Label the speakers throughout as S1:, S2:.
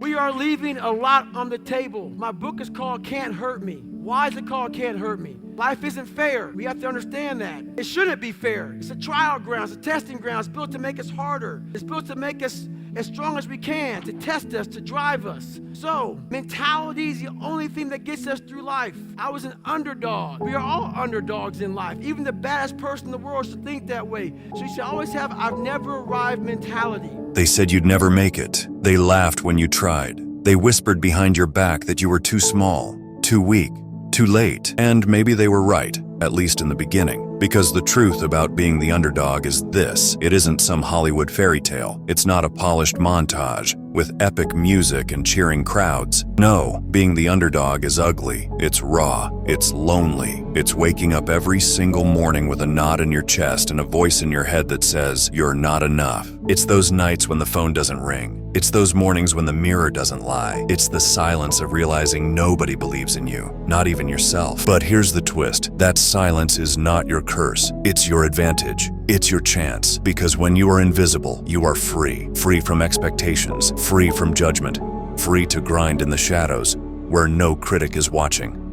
S1: We are leaving a lot on the table. My book is called Can't Hurt Me. Why is it called Can't Hurt Me? Life isn't fair. We have to understand that. It shouldn't be fair. It's a trial ground. It's a testing ground. It's built to make us harder. It's built to make us as strong as we can, to test us, to drive us. So, mentality is the only thing that gets us through life. I was an underdog. We are all underdogs in life. Even the baddest person in the world should think that way. So you should always have I've never arrived mentality.
S2: They said you'd never make it. They laughed when you tried. They whispered behind your back that you were too small, too weak, too late. And maybe they were right, at least in the beginning. Because the truth about being the underdog is this: it isn't some Hollywood fairy tale. It's not a polished montage with epic music and cheering crowds. No, being the underdog is ugly. It's raw. It's lonely. It's waking up every single morning with a knot in your chest and a voice in your head that says, you're not enough. It's those nights when the phone doesn't ring. It's those mornings when the mirror doesn't lie. It's the silence of realizing nobody believes in you, not even yourself. But here's the twist: that silence is not your curse. It's your advantage. It's your chance. Because when you are invisible, you are free. Free from expectations, free from judgment, free to grind in the shadows where no critic is watching.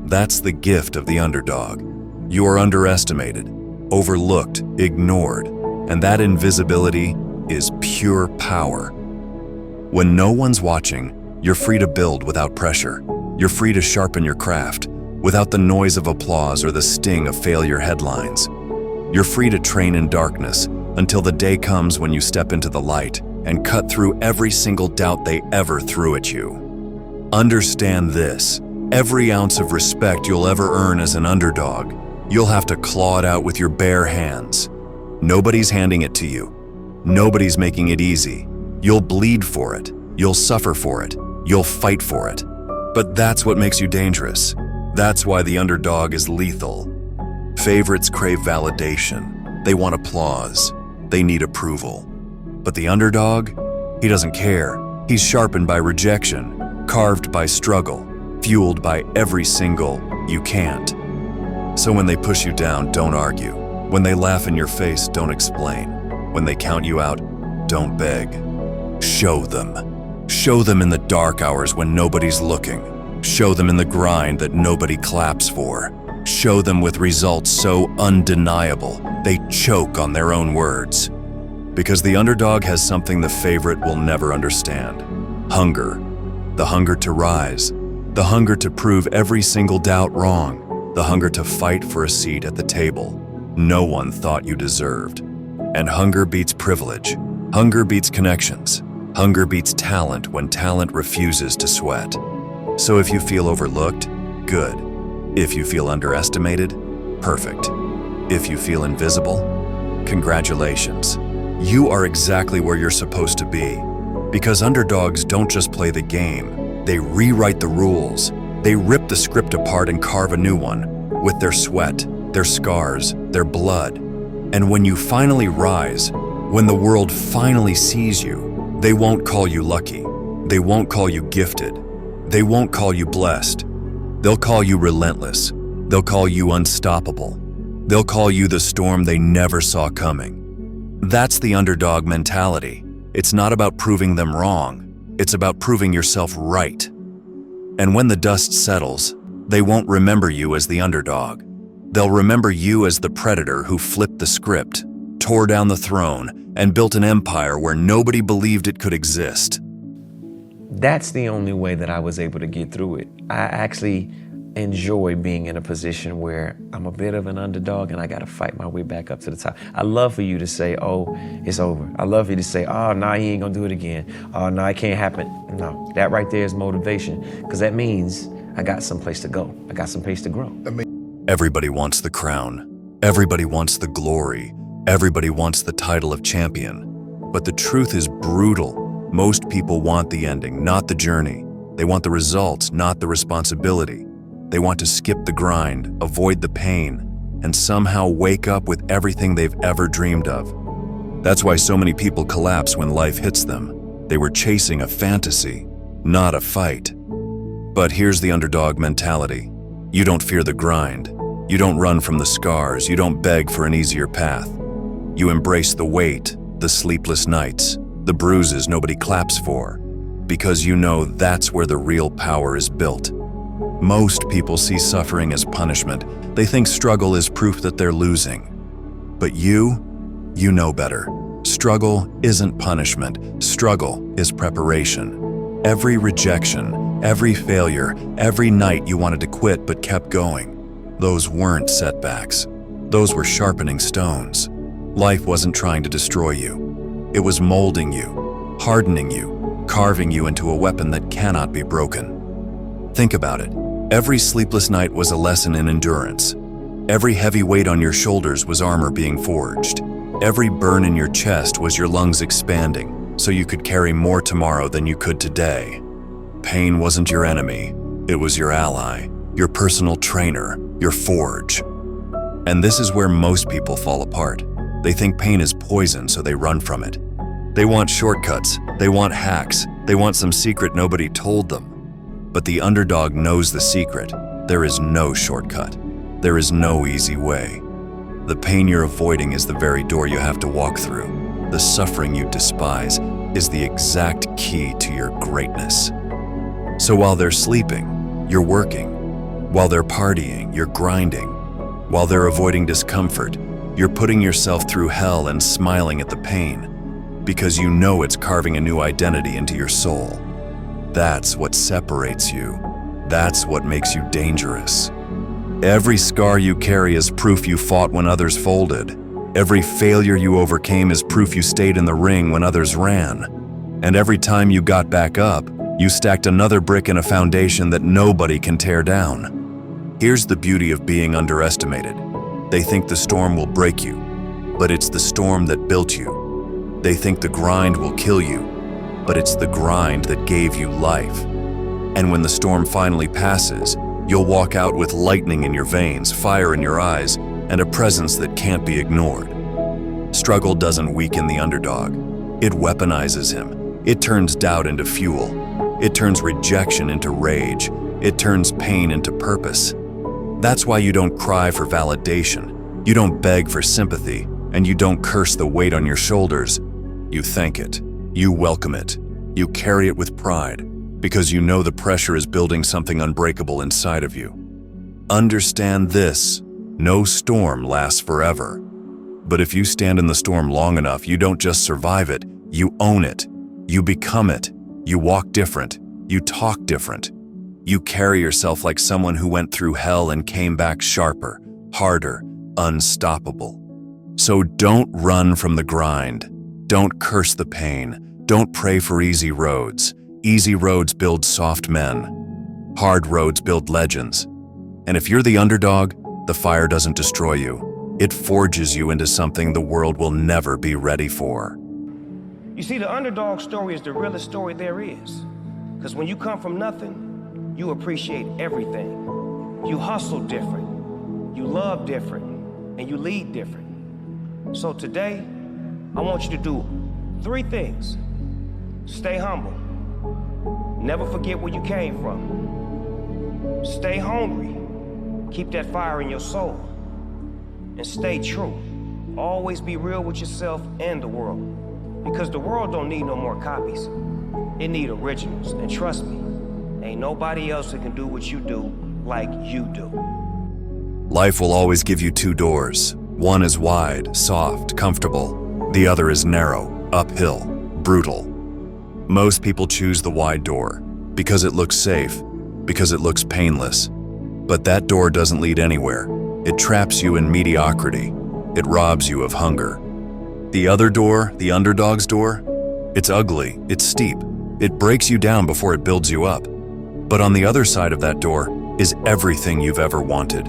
S2: That's the gift of the underdog. You are underestimated, overlooked, ignored, and that invisibility is pure power. When no one's watching, you're free to build without pressure. You're free to sharpen your craft without the noise of applause or the sting of failure headlines. You're free to train in darkness until the day comes when you step into the light and cut through every single doubt they ever threw at you. Understand this: every ounce of respect you'll ever earn as an underdog, you'll have to claw it out with your bare hands. Nobody's handing it to you. Nobody's making it easy. You'll bleed for it. You'll suffer for it. You'll fight for it. But that's what makes you dangerous. That's why the underdog is lethal. Favorites crave validation. They want applause. They need approval. But the underdog, he doesn't care. He's sharpened by rejection, carved by struggle, fueled by every single "you can't." So when they push you down, don't argue. When they laugh in your face, don't explain. When they count you out, don't beg. Show them. Show them in the dark hours when nobody's looking. Show them in the grind that nobody claps for. Show them with results so undeniable, they choke on their own words. Because the underdog has something the favorite will never understand: hunger. The hunger to rise. The hunger to prove every single doubt wrong. The hunger to fight for a seat at the table no one thought you deserved. And hunger beats privilege. Hunger beats connections. Hunger beats talent when talent refuses to sweat. So if you feel overlooked, good. If you feel underestimated, perfect. If you feel invisible, congratulations. You are exactly where you're supposed to be. Because underdogs don't just play the game, they rewrite the rules. They rip the script apart and carve a new one with their sweat, their scars, their blood. And when you finally rise, when the world finally sees you, they won't call you lucky. They won't call you gifted. They won't call you blessed. They'll call you relentless. They'll call you unstoppable. They'll call you the storm they never saw coming. That's the underdog mentality. It's not about proving them wrong. It's about proving yourself right. And when the dust settles, they won't remember you as the underdog. They'll remember you as the predator who flipped the script, tore down the throne, and built an empire where nobody believed it could exist.
S3: That's the only way that I was able to get through it. I actually enjoy being in a position where I'm a bit of an underdog and I got to fight my way back up to the top. I love for you to say, oh, it's over. I love for you to say, oh, no, he ain't gonna do it again. Oh, no, it can't happen. No, that right there is motivation, because that means I got someplace to go. I got some place to grow.
S2: Everybody wants the crown. Everybody wants the glory. Everybody wants the title of champion. But the truth is brutal. Most people want the ending, not the journey. They want the results, not the responsibility. They want to skip the grind, avoid the pain, and somehow wake up with everything they've ever dreamed of. That's why so many people collapse when life hits them. They were chasing a fantasy, not a fight. But here's the underdog mentality. You don't fear the grind. You don't run from the scars. You don't beg for an easier path. You embrace the weight, the sleepless nights, the bruises nobody claps for. because you know that's where the real power is built. Most people see suffering as punishment. They think struggle is proof that they're losing. But you know better. Struggle isn't punishment. Struggle is preparation. Every rejection, every failure, every night you wanted to quit but kept going, those weren't setbacks. Those were sharpening stones. Life wasn't trying to destroy you. It was molding you, hardening you, carving you into a weapon that cannot be broken. Think about it. Every sleepless night was a lesson in endurance. Every heavy weight on your shoulders was armor being forged. Every burn in your chest was your lungs expanding, so you could carry more tomorrow than you could today. Pain wasn't your enemy. It was your ally, your personal trainer, your forge. And this is where most people fall apart. They think pain is poison, so they run from it. They want shortcuts, they want hacks, they want some secret nobody told them. But the underdog knows the secret. There is no shortcut. There is no easy way. The pain you're avoiding is the very door you have to walk through. The suffering you despise is the exact key to your greatness. So while they're sleeping, you're working. While they're partying, you're grinding. While they're avoiding discomfort, you're putting yourself through hell and smiling at the pain, because you know it's carving a new identity into your soul. That's what separates you. That's what makes you dangerous. Every scar you carry is proof you fought when others folded. Every failure you overcame is proof you stayed in the ring when others ran. And every time you got back up, you stacked another brick in a foundation that nobody can tear down. Here's the beauty of being underestimated. They think the storm will break you, but it's the storm that built you. They think the grind will kill you, but it's the grind that gave you life. And when the storm finally passes, you'll walk out with lightning in your veins, fire in your eyes, and a presence that can't be ignored. Struggle doesn't weaken the underdog. It weaponizes him. It turns doubt into fuel. It turns rejection into rage. It turns pain into purpose. That's why you don't cry for validation. You don't beg for sympathy, and you don't curse the weight on your shoulders. You thank it. You welcome it. You carry it with pride, because you know the pressure is building something unbreakable inside of you. Understand this: no storm lasts forever. But if you stand in the storm long enough, you don't just survive it, you own it. You become it. You walk different. You talk different. You carry yourself like someone who went through hell and came back sharper, harder, unstoppable. So don't run from the grind. Don't curse the pain. Don't pray for easy roads. Easy roads build soft men. Hard roads build legends. And if you're the underdog, the fire doesn't destroy you. It forges you into something the world will never be ready for.
S4: You see, the underdog story is the realest story there is. Because when you come from nothing, you appreciate everything. You hustle different, you love different, and you lead different. So today, I want you to do 3 things. Stay humble. Never forget where you came from. Stay hungry. Keep that fire in your soul. And stay true. Always be real with yourself and the world. Because the world don't need no more copies. It need originals. And trust me, ain't nobody else that can do what you do like you do.
S2: Life will always give you 2 doors. One is wide, soft, comfortable. The other is narrow, uphill, brutal. Most people choose the wide door because it looks safe, because it looks painless. But that door doesn't lead anywhere. It traps you in mediocrity. It robs you of hunger. The other door, the underdog's door, it's ugly, it's steep. It breaks you down before it builds you up. But on the other side of that door is everything you've ever wanted.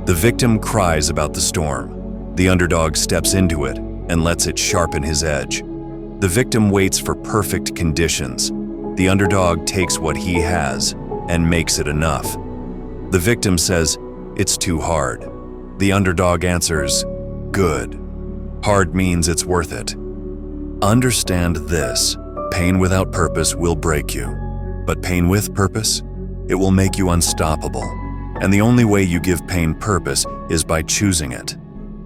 S2: The victim cries about the storm. The underdog steps into it and lets it sharpen his edge. The victim waits for perfect conditions. The underdog takes what he has and makes it enough. The victim says, "It's too hard." The underdog answers, "Good." Hard means it's worth it. Understand this: pain without purpose will break you. But pain with purpose, it will make you unstoppable. And the only way you give pain purpose is by choosing it.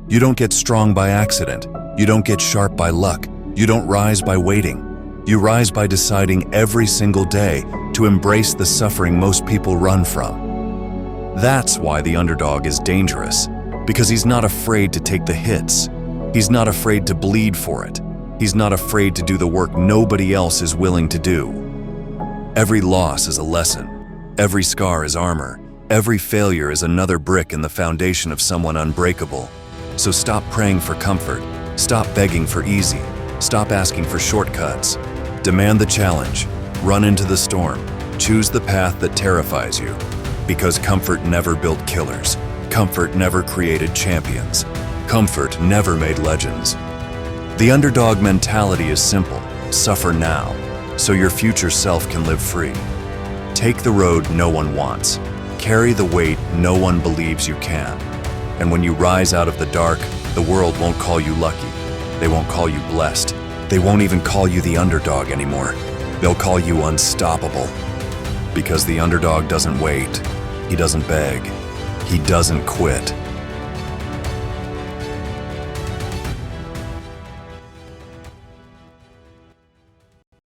S2: You don't get strong by accident. You don't get sharp by luck. You don't rise by waiting. You rise by deciding every single day to embrace the suffering most people run from. That's why the underdog is dangerous, because he's not afraid to take the hits. He's not afraid to bleed for it. He's not afraid to do the work nobody else is willing to do. Every loss is a lesson. Every scar is armor. Every failure is another brick in the foundation of someone unbreakable. So stop praying for comfort. Stop begging for easy. Stop asking for shortcuts. Demand the challenge. Run into the storm. Choose the path that terrifies you. Because comfort never built killers. Comfort never created champions. Comfort never made legends. The underdog mentality is simple. Suffer now, so your future self can live free. Take the road no one wants. Carry the weight no one believes you can. And when you rise out of the dark, the world won't call you lucky. They won't call you blessed. They won't even call you the underdog anymore. They'll call you unstoppable. Because the underdog doesn't wait. He doesn't beg. He doesn't quit.